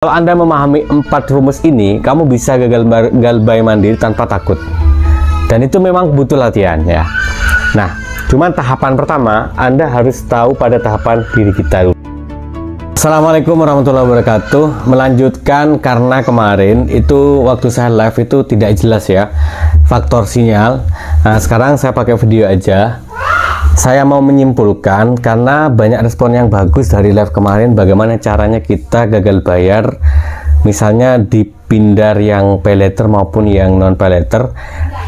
Kalau Anda memahami 4 rumus ini, kamu bisa gagal bayar mandiri tanpa takut. Dan itu memang butuh latihan ya. Nah, cuman tahapan pertama, Anda harus tahu pada tahapan diri kita dulu. Assalamualaikum warahmatullahi wabarakatuh. Melanjutkan karena kemarin itu waktu saya live itu tidak jelas ya faktor sinyal. Nah, sekarang saya pakai video aja. Saya mau menyimpulkan karena banyak respon yang bagus dari live kemarin bagaimana caranya kita gagal bayar misalnya di pindar yang pay letter maupun yang non pay letter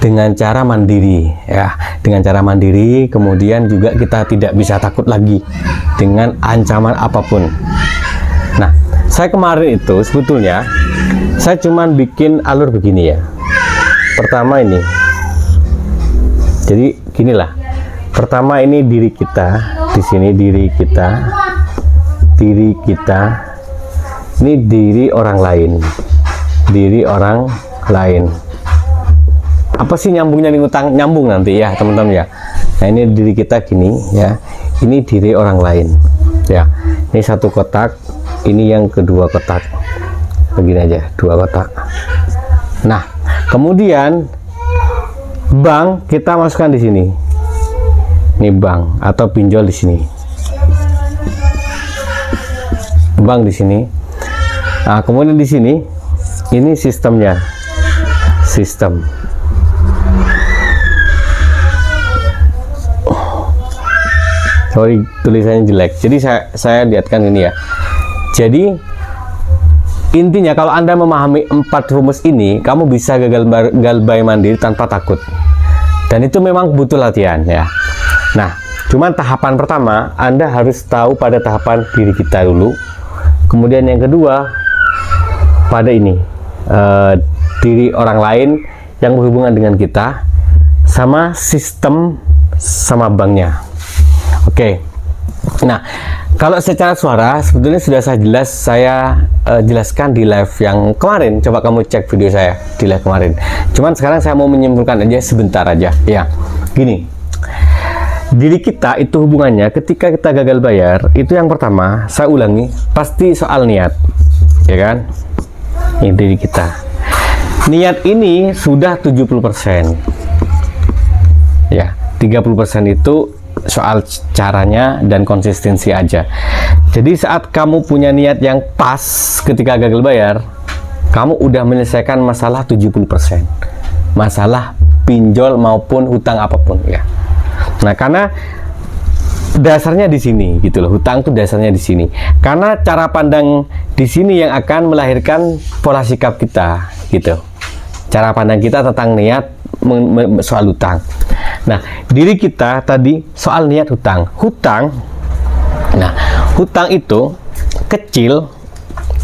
dengan cara mandiri ya, dengan cara mandiri. Kemudian juga kita tidak bisa takut lagi dengan ancaman apapun. Nah, saya kemarin itu sebetulnya saya cuman bikin alur begini ya. Pertama ini, jadi ginilah. Pertama ini diri kita, di sini diri kita, ini diri orang lain, Apa sih nyambungnya dengan utang? Nyambung nanti ya teman-teman ya. Nah ini diri kita gini ya, ini diri orang lain ya. Ini satu kotak, ini yang kedua kotak, begini aja, dua kotak. Nah kemudian bank kita masukkan di sini. Ini bank atau pinjol di sini. Bank di sini. Nah, kemudian di sini ini sistemnya. Sistem. Sorry, tulisannya jelek. Jadi saya lihatkan ini ya. Jadi intinya kalau Anda memahami 4 rumus ini, kamu bisa gagal bayar mandiri tanpa takut. Dan itu memang butuh latihan ya. Nah, cuman tahapan pertama, Anda harus tahu pada tahapan diri kita dulu. Kemudian yang kedua, pada ini, diri orang lain yang berhubungan dengan kita, sama sistem, sama banknya. Oke. Nah, kalau secara suara, sebetulnya sudah saya jelaskan di live yang kemarin. Coba kamu cek video saya di live kemarin. Cuman sekarang saya mau menyimpulkan aja sebentar aja. Ya, gini. Diri kita itu hubungannya ketika kita gagal bayar itu yang pertama, saya ulangi, pasti soal niat ya kan. Ini diri kita, niat ini sudah 70% ya, 30% itu soal caranya dan konsistensi aja. Jadi saat kamu punya niat yang pas ketika gagal bayar, kamu udah menyelesaikan masalah 70%, masalah pinjol maupun hutang apapun ya. Nah, karena dasarnya di sini gitu loh, hutang tuh dasarnya di sini. Karena cara pandang di sini yang akan melahirkan pola sikap kita gitu. Cara pandang kita tentang niat soal hutang. Nah, diri kita tadi soal niat hutang. Nah, hutang itu kecil,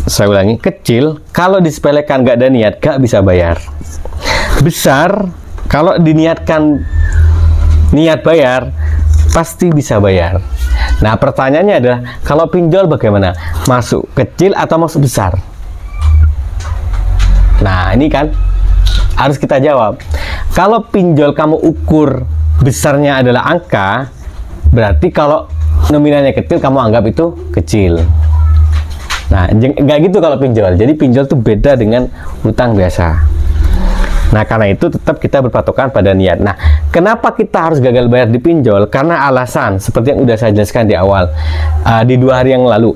saya ulangi, kecil kalau disepelekan gak ada niat gak bisa bayar. Besar kalau diniatkan niat bayar pasti bisa bayar. Nah pertanyaannya adalah kalau pinjol bagaimana? Masuk kecil atau masuk besar? Nah ini kan harus kita jawab. Kalau pinjol kamu ukur besarnya adalah angka, berarti kalau nominalnya kecil kamu anggap itu kecil. Nah nggak gitu kalau pinjol. Jadi pinjol tuh beda dengan hutang biasa. Nah, karena itu tetap kita berpatokan pada niat. Nah, kenapa kita harus gagal bayar di pinjol? Karena alasan, seperti yang udah saya jelaskan di awal, di 2 hari yang lalu.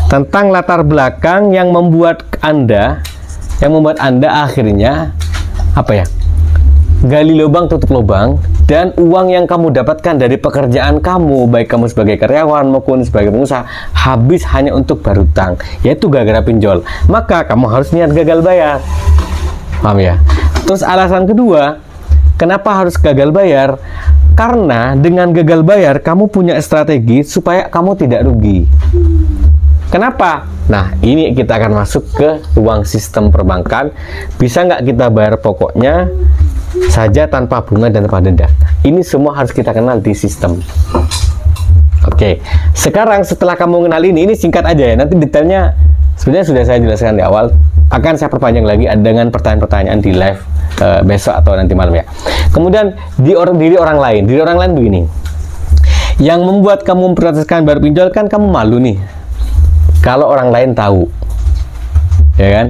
Tentang latar belakang yang membuat Anda akhirnya, apa ya, gali lubang, tutup lubang, dan uang yang kamu dapatkan dari pekerjaan kamu, baik kamu sebagai karyawan maupun sebagai pengusaha, habis hanya untuk bayar hutang, yaitu gara-gara pinjol. Maka, kamu harus niat gagal bayar. Paham ya? Terus alasan kedua, kenapa harus gagal bayar? Karena dengan gagal bayar, kamu punya strategi supaya kamu tidak rugi. Kenapa? Nah, ini kita akan masuk ke ruang sistem perbankan. Bisa nggak kita bayar pokoknya saja tanpa bunga dan tanpa denda? Ini semua harus kita kenal di sistem. Oke, sekarang setelah kamu kenal ini singkat aja ya. Nanti detailnya sebenarnya sudah saya jelaskan di awal. Akan saya perpanjang lagi dengan pertanyaan-pertanyaan di live besok atau nanti malam ya. Kemudian diri orang lain begini. Yang membuat kamu memprioritaskan bayar pinjol kan kamu malu nih kalau orang lain tahu. ya kan?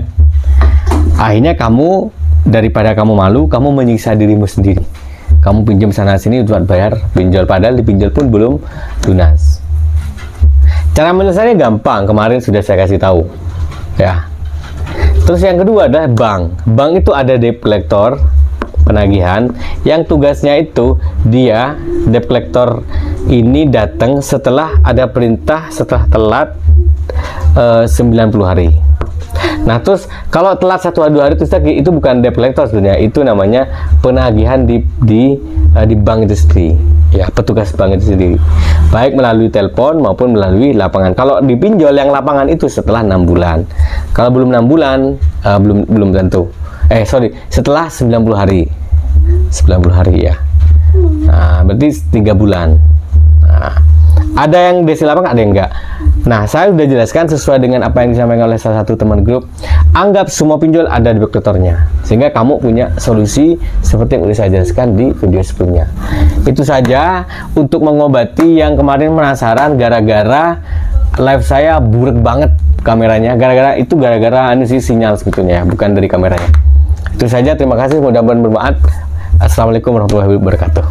Akhirnya kamu, daripada kamu malu, kamu menyiksa dirimu sendiri. Kamu pinjam sana sini buat bayar pinjol, padahal dipinjol pun belum lunas. Cara menyelesaikannya gampang, kemarin sudah saya kasih tahu, ya. Terus yang kedua adalah bank. Bank itu ada debt collector, penagihan, yang tugasnya itu dia debt collector ini datang setelah ada perintah, setelah telat 90 hari. Nah, terus kalau telat 1-2 hari itu bukan debt collector sebenarnya, itu namanya penagihan di bank itu sendiri, ya, petugas bank itu sendiri, baik melalui telepon maupun melalui lapangan. Kalau dipinjol yang lapangan itu setelah 6 bulan. Kalau belum 6 bulan, belum tentu. Setelah 90 hari. 90 hari, ya. Nah, berarti 3 bulan. Nah, ada yang desi lapangan, ada yang enggak. Nah, saya sudah jelaskan sesuai dengan apa yang disampaikan oleh salah satu teman grup. Anggap semua pinjol ada debt collectornya, sehingga kamu punya solusi seperti yang sudah saya jelaskan di video sebelumnya. Itu saja untuk mengobati yang kemarin penasaran gara-gara live saya buruk banget kameranya. Gara-gara sinyal sebetulnya, bukan dari kameranya. Itu saja, terima kasih, mudah-mudahan bermanfaat. Assalamualaikum warahmatullahi wabarakatuh.